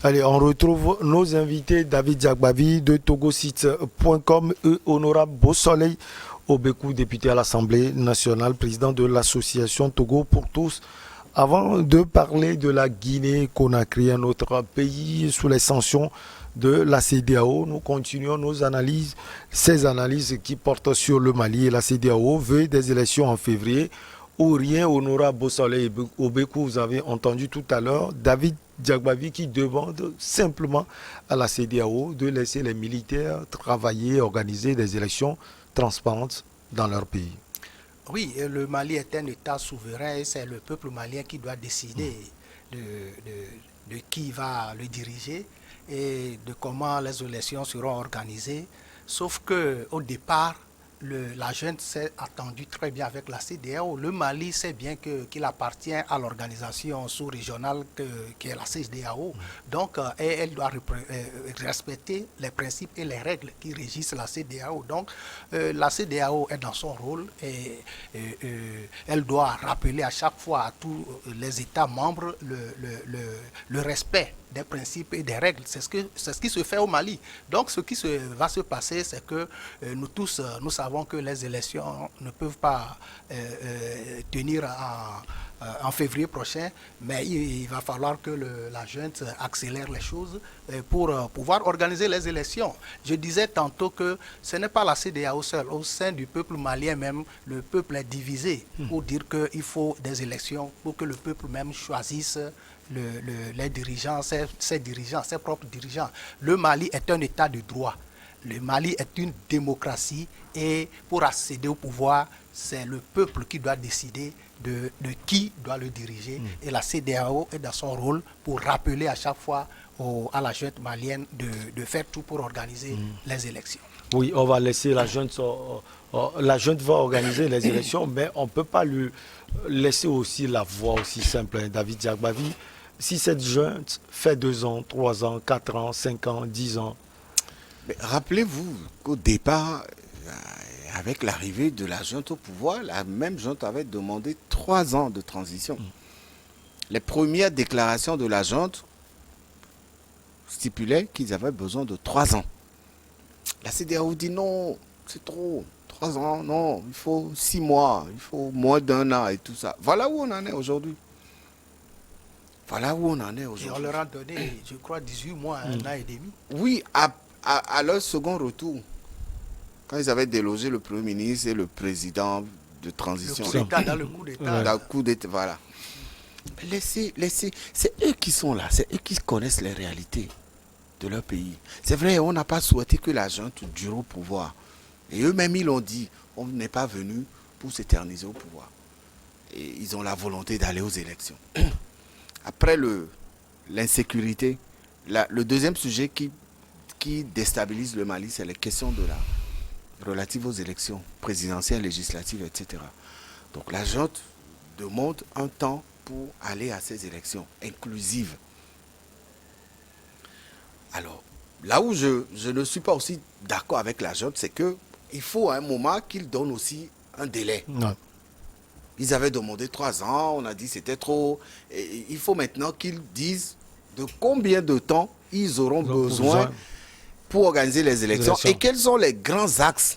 Allez, on retrouve nos invités David Diagbavi de togosite.com et Honorable Beausoleil Obekou, député à l'Assemblée nationale, président de l'association Togo pour tous. Avant de parler de la Guinée-Conakry, un autre pays sous les sanctions de la CEDEAO, nous continuons nos analyses, ces analyses qui portent sur le Mali. Et la CEDEAO veut des élections en février ou rien. Honorable Beausoleil Obekou, vous avez entendu tout à l'heure David Diagbavi qui demande simplement à la CEDEAO de laisser les militaires travailler, organiser des élections transparentes dans leur pays. Oui, le Mali est un État souverain et c'est le peuple malien qui doit décider de qui va le diriger et de comment les élections seront organisées. Sauf qu'au départ, la junte s'est attendue très bien avec la CEDEAO. Le Mali sait bien qu'il appartient à l'organisation sous-régionale qui est la CEDEAO. Donc, elle doit respecter les principes et les règles qui régissent la CEDEAO. Donc, la CEDEAO est dans son rôle et elle doit rappeler à chaque fois à tous les États membres le respect des principes et des règles. C'est ce qui se fait au Mali. Donc, ce qui va se passer, c'est que nous tous, nous savons que les élections ne peuvent pas tenir en février prochain, mais il va falloir que la junte accélère les choses pour pouvoir organiser les élections. Je disais tantôt que ce n'est pas la CEDEAO seule. Au sein du peuple malien même, le peuple est divisé pour dire qu'il faut des élections, pour que le peuple même choisisse les dirigeants, ses propres dirigeants. Le Mali est un État de droit. Le Mali est une démocratie et pour accéder au pouvoir, c'est le peuple qui doit décider de qui doit le diriger. Et la CEDEAO est dans son rôle pour rappeler à chaque fois à la junte malienne de faire tout pour organiser les élections. Oui, on va laisser la junte va organiser les élections, mais on ne peut pas lui laisser aussi la voie aussi simple, David Diagbavi. Si cette junte fait 2 ans, 3 ans, 4 ans, 5 ans, 10 ans. Rappelez-vous qu'au départ, avec l'arrivée de la junte au pouvoir, la même junte avait demandé 3 ans de transition. Les premières déclarations de la junte stipulaient qu'ils avaient besoin de 3 ans. La CEDEAO dit non, c'est trop. 3 ans, non, il faut 6 mois, il faut moins d'1 an et tout ça. Voilà où on en est aujourd'hui. Voilà où on en est aujourd'hui. Et on leur a donné, je crois, 18 mois, 1 an et demi. Oui, à leur second retour, quand ils avaient délogé le Premier ministre et le président de transition. Le coup d'État, dans le coup d'État. Dans le coup d'État, voilà. Laissez, c'est eux qui sont là, c'est eux qui connaissent les réalités de leur pays. C'est vrai, on n'a pas souhaité que la junte dure au pouvoir. Et eux-mêmes, ils l'ont dit, on n'est pas venu pour s'éterniser au pouvoir. Et ils ont la volonté d'aller aux élections. Après l'insécurité, le deuxième sujet qui déstabilise le Mali, c'est les questions relatives aux élections présidentielles, législatives, etc. Donc la junte demande un temps pour aller à ces élections inclusives. Alors, là où je ne suis pas aussi d'accord avec la junte, c'est qu'il faut à un moment qu'ils donnent aussi un délai. Non. Ils avaient demandé 3 ans, on a dit c'était trop. Et il faut maintenant qu'ils disent de combien de temps ils auront besoin pour organiser les élections et quels sont les grands axes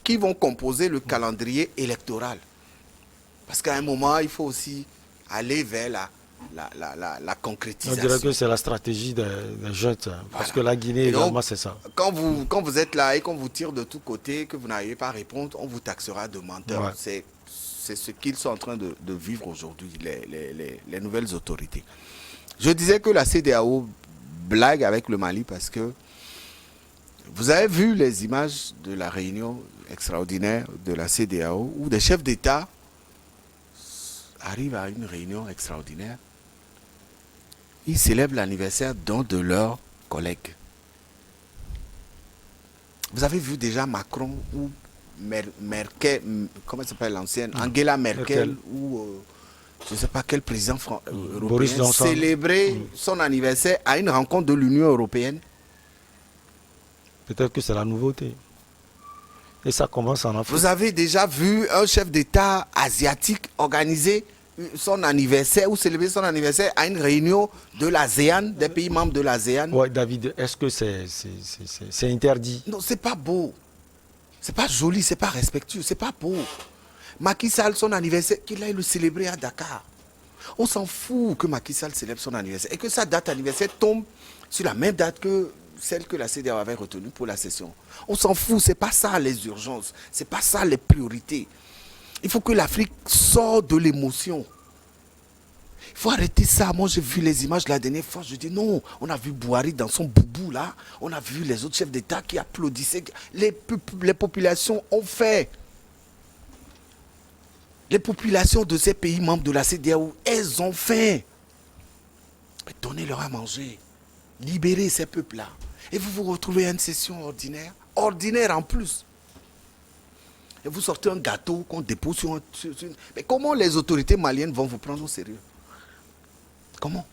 qui vont composer le calendrier électoral. Parce qu'à un moment, il faut aussi aller vers la concrétisation. On dirait que c'est la stratégie des juntes, parce que la Guinée également, c'est ça. Quand vous êtes là et qu'on vous tire de tous côtés, que vous n'arrivez pas à répondre, on vous taxera de menteur. Ouais. C'est ce qu'ils sont en train de vivre aujourd'hui, les nouvelles autorités. Je disais que la CEDEAO blague avec le Mali parce que vous avez vu les images de la réunion extraordinaire de la CEDEAO où des chefs d'État arrivent à une réunion extraordinaire. Ils célèbrent l'anniversaire d'un de leurs collègues. Vous avez vu déjà Macron ou Merkel, comment s'appelle l'ancienne, Angela Merkel. Ou je ne sais pas quel président européen célébrer son anniversaire à une rencontre de l'Union européenne. Peut-être que c'est la nouveauté. Et ça commence en Afrique. Vous avez déjà vu un chef d'État asiatique organiser son anniversaire ou célébrer son anniversaire à une réunion de l'ASEAN, des pays membres de l'ASEAN. Ouais, David, est-ce que c'est interdit? Non, c'est pas beau. C'est pas joli, c'est pas respectueux, c'est pas beau. Macky Sall, son anniversaire, qu'il aille le célébrer à Dakar. On s'en fout que Macky Sall célèbre son anniversaire et que sa date anniversaire tombe sur la même date que celle que la CEDEAO avait retenue pour la session. On s'en fout, c'est pas ça les urgences, c'est pas ça les priorités. Il faut que l'Afrique sorte de l'émotion. Il faut arrêter ça. Moi, j'ai vu les images la dernière fois. Je dis non, on a vu Bouhari dans son boubou là. On a vu les autres chefs d'État qui applaudissaient. Les populations ont fait. Les populations de ces pays membres de la CEDEAO, elles ont fait. Mais donnez-leur à manger. Libérez ces peuples-là. Et vous vous retrouvez à une session ordinaire. Ordinaire en plus. Et vous sortez un gâteau qu'on dépose sur un... Mais comment les autorités maliennes vont vous prendre au sérieux? Comment?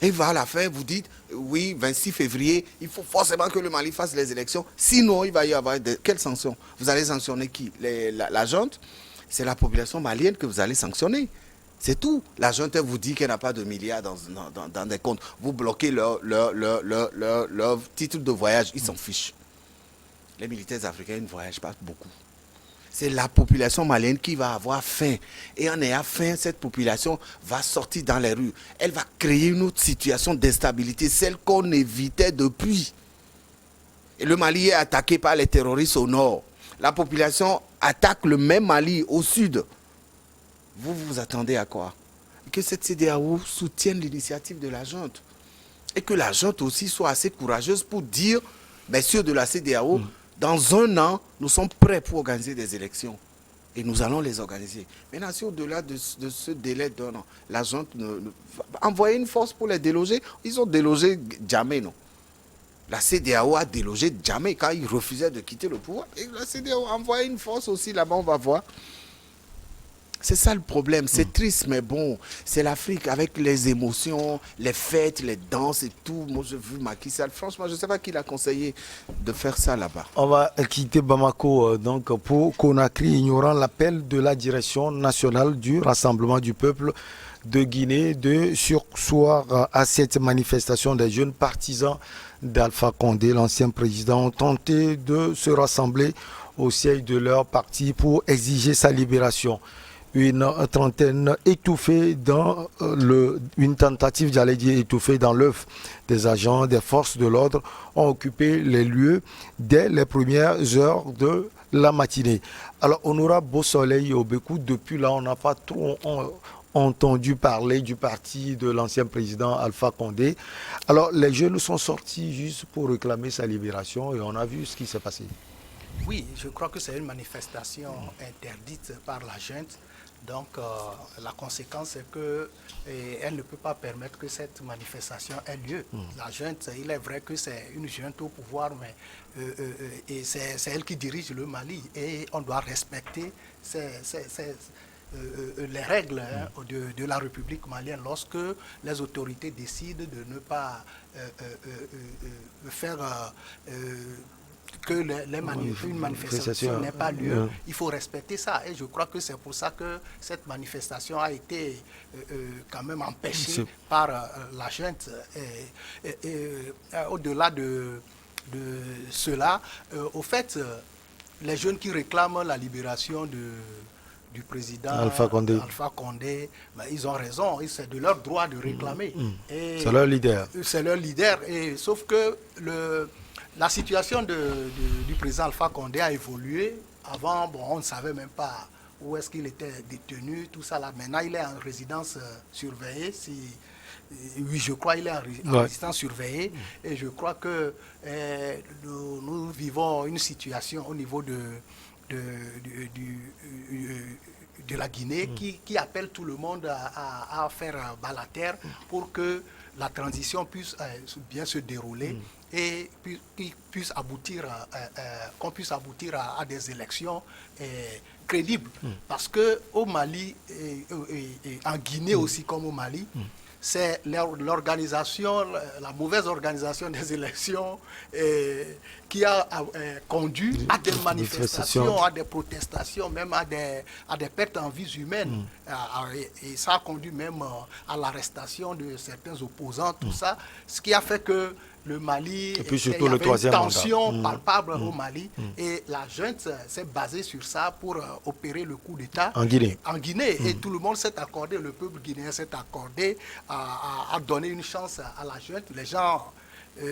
Et il va à la fin, vous dites, oui, 26 février, il faut forcément que le Mali fasse les élections. Sinon, il va y avoir quelles sanctions? Vous allez sanctionner qui? La junte? C'est la population malienne que vous allez sanctionner. C'est tout. La junte vous dit qu'elle n'a pas de milliards dans des comptes. Vous bloquez leur titre de voyage, ils s'en fichent. Les militaires africains ne voyagent pas beaucoup. C'est la population malienne qui va avoir faim. Et en ayant faim, cette population va sortir dans les rues. Elle va créer une autre situation d'instabilité, celle qu'on évitait depuis. Et le Mali est attaqué par les terroristes au nord. La population attaque le même Mali au sud. Vous vous attendez à quoi? Que cette CEDEAO soutienne l'initiative de la junte. Et que la junte aussi soit assez courageuse pour dire, messieurs de la CEDEAO, dans un an, nous sommes prêts pour organiser des élections. Et nous allons les organiser. Maintenant, si au-delà de ce délai d'un an, la junte envoyer une force pour les déloger, ils ont délogé Djamé, non? La CEDEAO a délogé Djamé quand il refusait de quitter le pouvoir. Et la CEDEAO a envoyé une force aussi là-bas, on va voir. C'est ça le problème. C'est triste, mais bon, c'est l'Afrique avec les émotions, les fêtes, les danses et tout. Moi, j'ai vu Macky Sall. Franchement, je ne sais pas qui l'a conseillé de faire ça là-bas. On va quitter Bamako donc pour Conakry, ignorant l'appel de la direction nationale du Rassemblement du peuple de Guinée de sursoir à cette manifestation des jeunes partisans d'Alpha Condé. L'ancien président ont tenté de se rassembler au siège de leur parti pour exiger sa libération. Une trentaine étouffée dans une tentative, j'allais dire étouffée dans l'œuf des agents des forces de l'ordre ont occupé les lieux dès les premières heures de la matinée. Alors, Honorable Beausoleil Obekou, depuis là, on n'a pas trop entendu parler du parti de l'ancien président Alpha Condé. Alors, les jeunes sont sortis juste pour réclamer sa libération et on a vu ce qui s'est passé. Oui, je crois que c'est une manifestation interdite par la junte. Donc, la conséquence est qu'elle ne peut pas permettre que cette manifestation ait lieu. La junte, il est vrai que c'est une junte au pouvoir, mais et c'est elle qui dirige le Mali. Et on doit respecter les règles de la République malienne. Lorsque les autorités décident de ne pas faire... que une manifestation n'ait pas lieu, il faut respecter ça. Et je crois que c'est pour ça que cette manifestation a été quand même empêchée par la junte. Au-delà de cela, au fait, les jeunes qui réclament la libération du président Alpha Condé, ben, ils ont raison, c'est de leur droit de réclamer. C'est leur leader. C'est leur leader. Sauf que la situation du président Alpha Condé a évolué. Avant, bon, on ne savait même pas où est-ce qu'il était détenu, tout ça là. Maintenant, il est en résidence surveillée. Oui, je crois qu'il est en résidence surveillée. Et je crois que nous vivons une situation au niveau de la Guinée qui appelle tout le monde à faire bas-la-terre pour que la transition puisse bien se dérouler et qu'on puisse aboutir à des élections crédibles. Parce qu'au Mali, et en Guinée aussi comme au Mali, c'est l'organisation, la mauvaise organisation des élections qui a conduit à des manifestations, à des protestations, même à des pertes en vies humaines. Et ça a conduit même à l'arrestation de certains opposants, tout ça. Ce qui a fait que le Mali, et puis surtout il y avait le troisième une tension mandat. palpable au Mali. Et la junte s'est basée sur ça pour opérer le coup d'État En Guinée. Et tout le monde s'est accordé, le peuple guinéen s'est accordé à donner une chance à la junte. Les gens,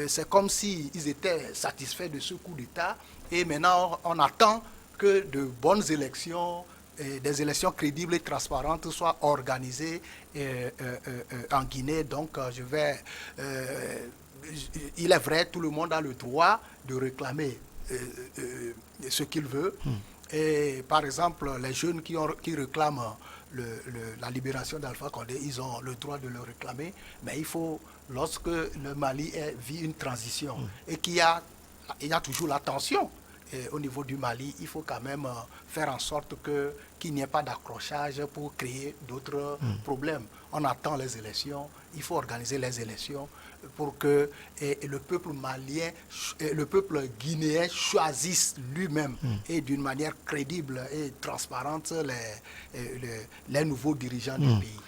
c'est comme s'ils étaient satisfaits de ce coup d'État. Et maintenant, on attend que de bonnes élections, des élections crédibles et transparentes soient organisées en Guinée. Donc, il est vrai, tout le monde a le droit de réclamer ce qu'il veut. Et par exemple, les jeunes qui réclament la libération d'Alpha Condé, ils ont le droit de le réclamer. Mais il faut, lorsque le Mali vit une transition et qu'il y a toujours la tension au niveau du Mali, il faut quand même faire en sorte qu'il n'y ait pas d'accrochage pour créer d'autres problèmes. On attend les élections, il faut organiser les élections pour que le peuple malien, le peuple guinéen choisisse lui-même et d'une manière crédible et transparente les nouveaux dirigeants du pays.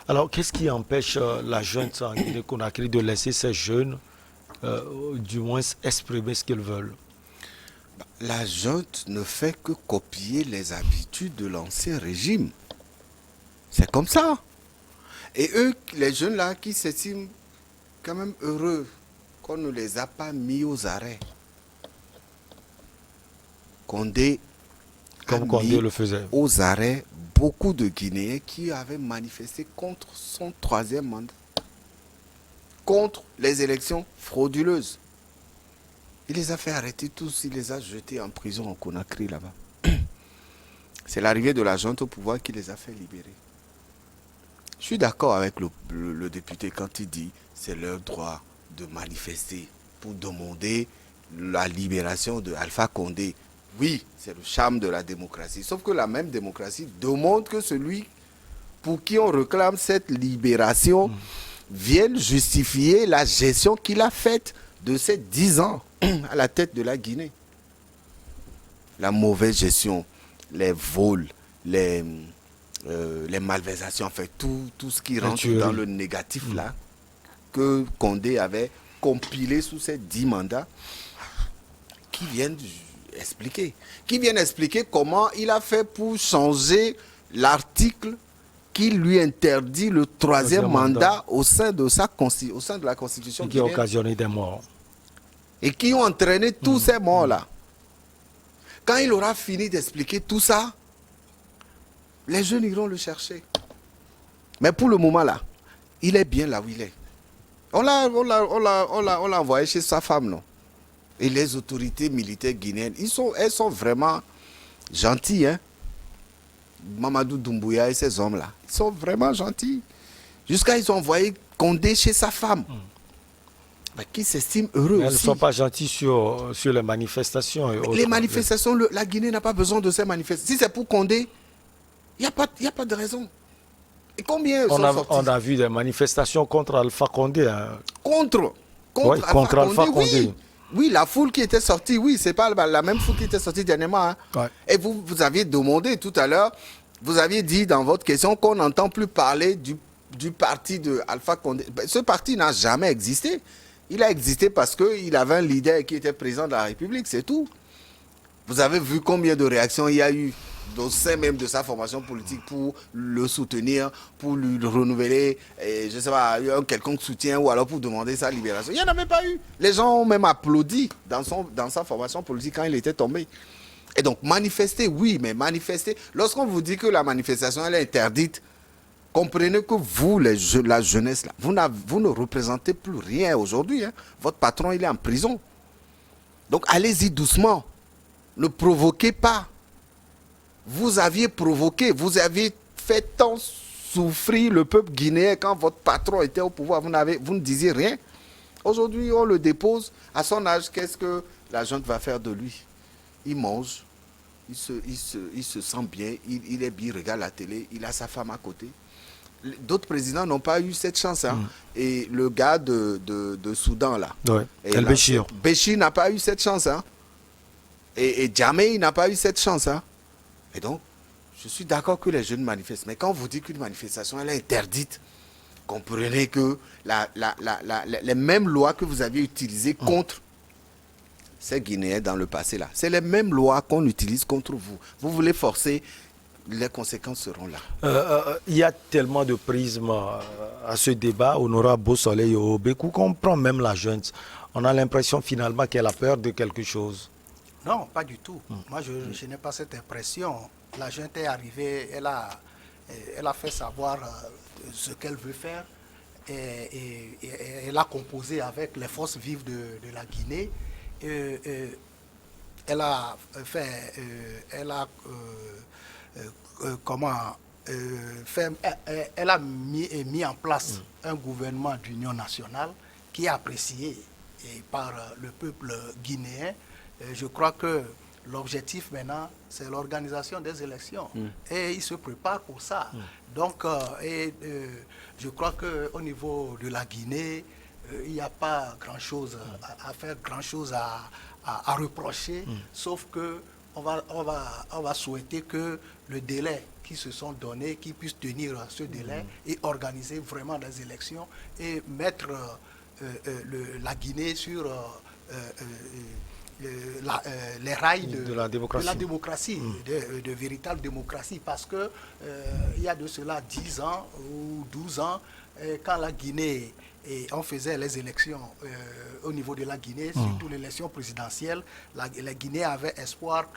Alors, qu'est-ce qui empêche la junte en Guinée-Conakry de laisser ces jeunes, du moins, exprimer ce qu'ils veulent? La junte ne fait que copier les habitudes de l'ancien régime. C'est comme ça. Et eux, les jeunes là, qui s'estiment quand même heureux qu'on ne les a pas mis aux arrêts. Condé comme Condé le faisait. Aux arrêts beaucoup de Guinéens qui avaient manifesté contre son troisième mandat, contre les élections frauduleuses. Il les a fait arrêter tous, il les a jetés en prison en Conakry là-bas. C'est l'arrivée de la junte au pouvoir qui les a fait libérer. Je suis d'accord avec le député quand il dit c'est leur droit de manifester pour demander la libération de Alpha Condé. Oui, c'est le charme de la démocratie. Sauf que la même démocratie demande que celui pour qui on réclame cette libération vienne justifier la gestion qu'il a faite de ces 10 ans à la tête de la Guinée. La mauvaise gestion, les vols, les malversations, en fait, tout ce qui rentre dans le négatif là, que Condé avait compilé sous ces 10 mandats, qui viennent expliquer comment il a fait pour changer l'article qui lui interdit le troisième mandat au sein de la Constitution. Et qui a occasionné des morts. Et qui ont entraîné tous ces morts-là. Quand il aura fini d'expliquer tout ça, les jeunes iront le chercher. Mais pour le moment là, il est bien là où il est. On l'a envoyé chez sa femme, non? Et les autorités militaires guinéennes, elles sont vraiment gentilles, hein? Mamadou Doumbouya et ces hommes-là, ils sont vraiment gentils. Jusqu'à ils ont envoyé Condé chez sa femme. Mais qui s'estiment heureux mais aussi. Elles ne sont pas gentilles sur les manifestations. Les manifestations, la Guinée n'a pas besoin de ces manifestations. Si c'est pour Condé, il n'y a pas de raison. Et combien sont sortis? On a vu des manifestations contre Alpha Condé. Hein. Contre Alpha Condé. Oui, la foule qui était sortie, oui, c'est pas la même foule qui était sortie dernièrement. Hein. Ouais. Et vous aviez demandé tout à l'heure, vous aviez dit dans votre question qu'on n'entend plus parler du parti de Alpha Condé. Ce parti n'a jamais existé. Il a existé parce qu'il avait un leader qui était président de la République, c'est tout. Vous avez vu combien de réactions il y a eu au sein même de sa formation politique pour le soutenir, pour lui renouveler, je ne sais pas, un quelconque soutien ou alors pour demander sa libération. Il n'y en avait pas eu. Les gens ont même applaudi dans sa formation politique quand il était tombé. Et donc manifester, oui, mais manifester, lorsqu'on vous dit que la manifestation elle est interdite, comprenez que vous, la jeunesse, là, vous ne représentez plus rien aujourd'hui. Hein. Votre patron, il est en prison. Donc allez-y doucement. Ne provoquez pas. Vous aviez provoqué, vous aviez fait tant souffrir le peuple guinéen quand votre patron était au pouvoir. Vous ne disiez rien. Aujourd'hui, on le dépose. À son âge, qu'est-ce que la junte va faire de lui? Il mange, il se sent bien, il est bien, il regarde la télé, il a sa femme à côté. d'autres présidents n'ont pas eu cette chance. Hein. Et le gars de Soudan, là. Ouais. El là, Béchir. Béchir n'a pas eu cette chance. Hein. Et Djamé n'a pas eu cette chance. Hein. Et donc, je suis d'accord que les jeunes manifestent. Mais quand vous dites qu'une manifestation elle est interdite, comprenez que les mêmes lois que vous aviez utilisées contre ces Guinéens dans le passé, là, c'est les mêmes lois qu'on utilise contre vous. Vous voulez forcer, les conséquences seront là. Il y a tellement de prismes à ce débat, honorable Beausoleil au Bécou, qu'on prend même la junte. On a l'impression finalement qu'elle a peur de quelque chose. Non, pas du tout. Moi, je n'ai pas cette impression. La junte est arrivée, elle a fait savoir ce qu'elle veut faire et elle a composé avec les forces vives de la Guinée. Elle a fait, elle a mis en place un gouvernement d'union nationale qui est apprécié par le peuple guinéen. Je crois que l'objectif maintenant, c'est l'organisation des élections. Et il se prépare pour ça. Donc, je crois qu'au niveau de la Guinée, il n'y a pas grand-chose à faire, grand-chose à reprocher, sauf que on va souhaiter que le délai qu'ils se sont donnés, qu'ils puissent tenir ce délai et organiser vraiment des élections et mettre la Guinée sur les rails de la démocratie, de véritable démocratie, parce que il y a de cela 10 ans ou 12 ans, quand la Guinée, on faisait les élections au niveau de la Guinée, surtout l'élection présidentielle, les Guinéens avaient espoir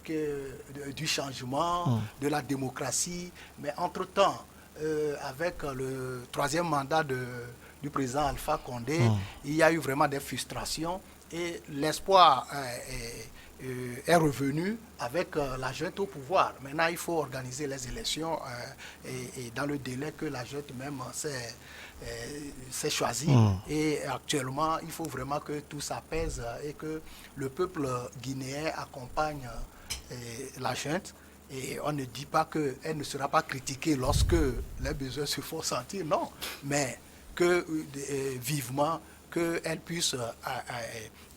du changement, de la démocratie, mais entre-temps, avec le troisième mandat du président Alpha Condé, il y a eu vraiment des frustrations. Et l'espoir est revenu avec la junte au pouvoir. Maintenant, il faut organiser les élections et dans le délai que la junte même s'est choisi. Et actuellement, il faut vraiment que tout s'apaise et que le peuple guinéen accompagne la junte. Et on ne dit pas qu'elle ne sera pas critiquée lorsque les besoins se font sentir, non. Mais que vivement, qu'elle puisse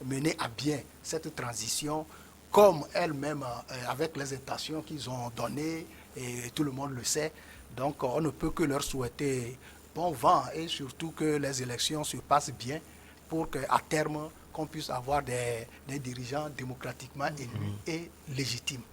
mener à bien cette transition comme elle-même, avec les intentions qu'ils ont données, et tout le monde le sait. Donc on ne peut que leur souhaiter bon vent et surtout que les élections se passent bien pour qu'à terme, qu'on puisse avoir des dirigeants démocratiquement élus et légitimes.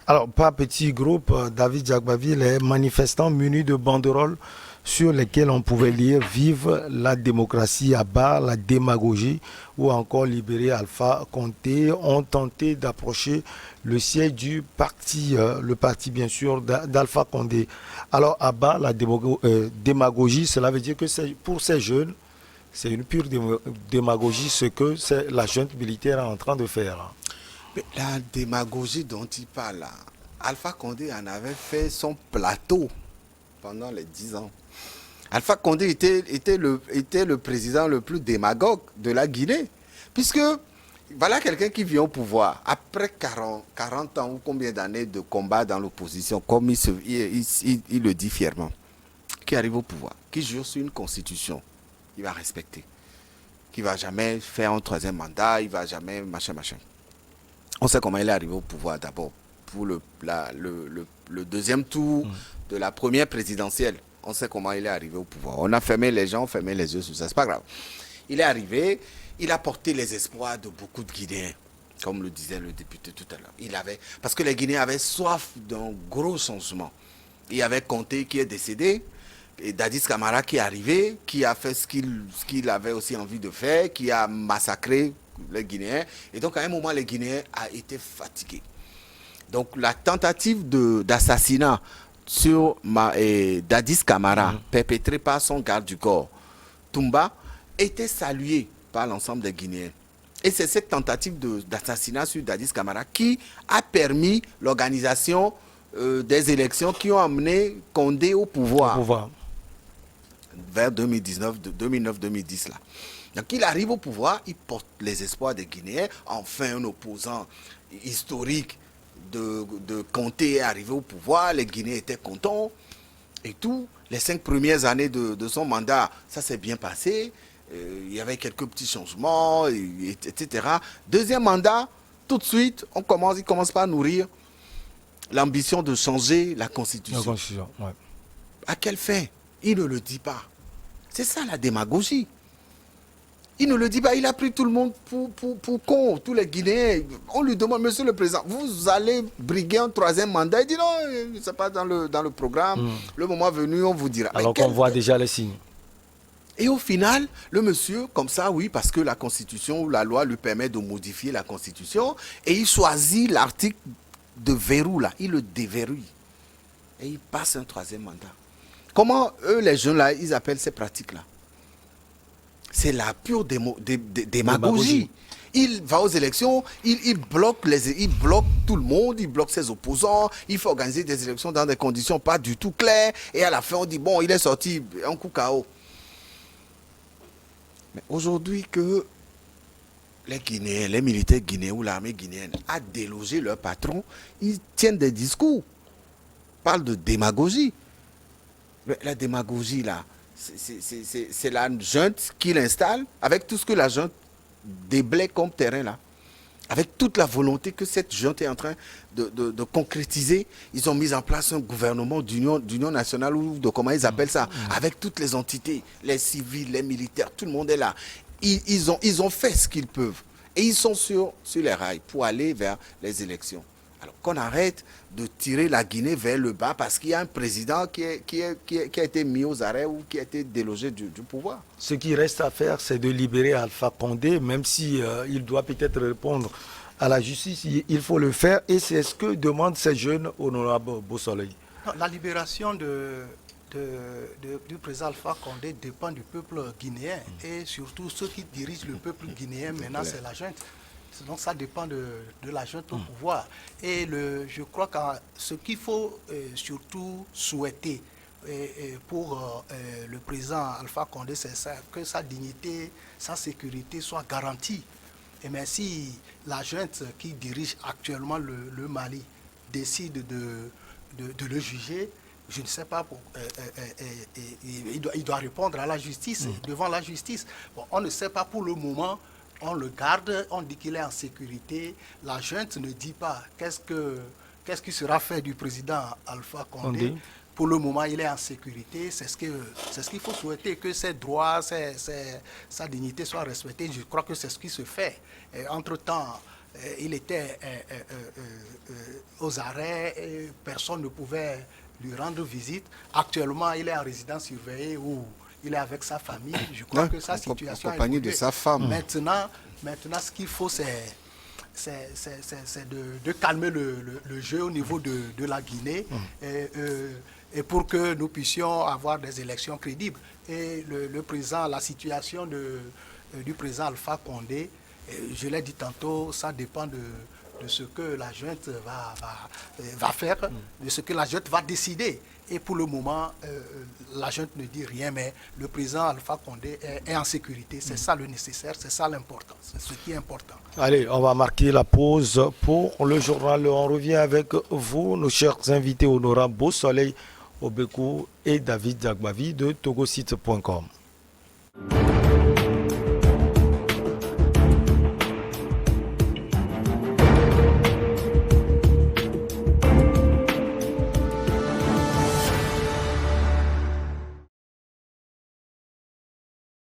Alors, par petit groupe, David Djagbavi, les manifestants munis de banderoles sur lesquels on pouvait lire « Vive la démocratie à bas la démagogie » ou encore « Libérer Alpha Condé » ont tenté d'approcher le siège du parti, le parti bien sûr d'Alpha Condé. Alors à bas la démagogie, cela veut dire que pour ces jeunes, c'est une pure démagogie ce que la junte militaire est en train de faire. Mais la démagogie dont il parle là, Alpha Condé en avait fait son plateau pendant les 10 ans. Alpha Condé était le président le plus démagogue de la Guinée. Puisque, voilà quelqu'un qui vient au pouvoir après 40 ans ou combien d'années de combat dans l'opposition, comme il le dit fièrement, qui arrive au pouvoir, qui jure sur une constitution, il va respecter, qui ne va jamais faire un troisième mandat, il ne va jamais machin. On sait comment il est arrivé au pouvoir d'abord pour le deuxième tour de la première présidentielle. On sait comment il est arrivé au pouvoir. On a fermé les gens, on fermé les yeux sur ça. C'est pas grave. Il est arrivé, il a porté les espoirs de beaucoup de Guinéens, comme le disait le député tout à l'heure. Parce que les Guinéens avaient soif d'un gros changement. Il y avait Conté qui est décédé, et Dadis Camara qui est arrivé, qui a fait ce qu'il avait aussi envie de faire, qui a massacré les Guinéens. Et donc à un moment, les Guinéens ont été fatigués. Donc la tentative d'assassinat sur Dadis Camara, perpétrée par son garde du corps, Toumba, était saluée par l'ensemble des Guinéens. Et c'est cette tentative d'assassinat sur Dadis Camara qui a permis l'organisation des élections qui ont amené Condé au pouvoir. Vers 2009-2010 là. Donc il arrive au pouvoir, il porte les espoirs des Guinéens, enfin un opposant historique de Conté est arrivé au pouvoir, les Guinéens étaient contents. et tout. Les 5 premières années de son mandat, ça s'est bien passé. Il y avait quelques petits changements, etc. Deuxième mandat, tout de suite, il commence par nourrir l'ambition de changer la Constitution. La Constitution, ouais. À quelle fin? Il ne le dit pas. C'est ça la démagogie. Il ne le dit pas, il a pris tout le monde pour con, tous les Guinéens. On lui demande, monsieur le président, vous allez briguer un 3e mandat? Il dit non, c'est pas dans le programme. Le moment venu, on vous dira. Alors qu'on voit déjà les signes. Et au final, le monsieur, comme ça, oui, parce que la Constitution ou la loi lui permet de modifier la Constitution, et il choisit l'article de verrou, là, il le déverrouille. Et il passe un 3e mandat. Comment eux, les jeunes, là, ils appellent ces pratiques-là? C'est la pure démagogie. Il va aux élections, il bloque tout le monde, il bloque ses opposants, il faut organiser des élections dans des conditions pas du tout claires, et à la fin, on dit, bon, il est sorti un coup KO. Mais aujourd'hui que les Guinéens, les militaires guinéens ou l'armée guinéenne a délogé leur patron, ils tiennent des discours, parlent de démagogie. La démagogie là, c'est la junte qui l'installe avec tout ce que la junte déblaye comme terrain là. Avec toute la volonté que cette junte est en train de concrétiser, ils ont mis en place un gouvernement d'union nationale, ou de comment ils appellent ça, avec toutes les entités, les civils, les militaires, tout le monde est là. Ils ont fait ce qu'ils peuvent. Et ils sont sur les rails pour aller vers les élections. Alors qu'on arrête de tirer la Guinée vers le bas parce qu'il y a un président qui a été mis aux arrêts ou qui a été délogé du pouvoir. Ce qui reste à faire, c'est de libérer Alpha Condé, même si il doit peut-être répondre à la justice. Il faut le faire, et c'est ce que demandent ces jeunes, honorable Beausoleil. La libération du président Alpha Condé dépend du peuple guinéen, et surtout ceux qui dirigent le peuple guinéen maintenant, c'est la junte. Donc ça dépend de la junte au pouvoir. Et je crois que ce qu'il faut surtout souhaiter pour le président Alpha Condé, c'est que sa dignité, sa sécurité soient garanties. Et mais si la junte qui dirige actuellement le Mali décide de le juger, je ne sais pas, il doit répondre à la justice, devant la justice. Bon, on ne sait pas pour le moment. On le garde, on dit qu'il est en sécurité. La junte ne dit pas qu'est-ce qui sera fait du président Alpha Condé. Pour le moment, il est en sécurité. C'est ce qu'il faut souhaiter, que ses droits, sa dignité soient respectés. Je crois que c'est ce qui se fait. Entre-temps, il était aux arrêts, et personne ne pouvait lui rendre visite. Actuellement, il est en résidence surveillée où il est avec sa famille. Je crois que sa situation est accompagné de sa femme. Maintenant, ce qu'il faut, c'est de calmer le jeu au niveau de la Guinée, et pour que nous puissions avoir des élections crédibles. Et le président, la situation du président Alpha Condé, je l'ai dit tantôt, ça dépend de ce que la junte va faire, de ce que la junte va décider. Et pour le moment, la junte ne dit rien, mais le président Alpha Condé est en sécurité. C'est ça le nécessaire, c'est ça l'important, c'est ce qui est important. Allez, on va marquer la pause pour le journal. On revient avec vous, nos chers invités honorables Beausoleil Obekou et David Diagbavi de togosite.com.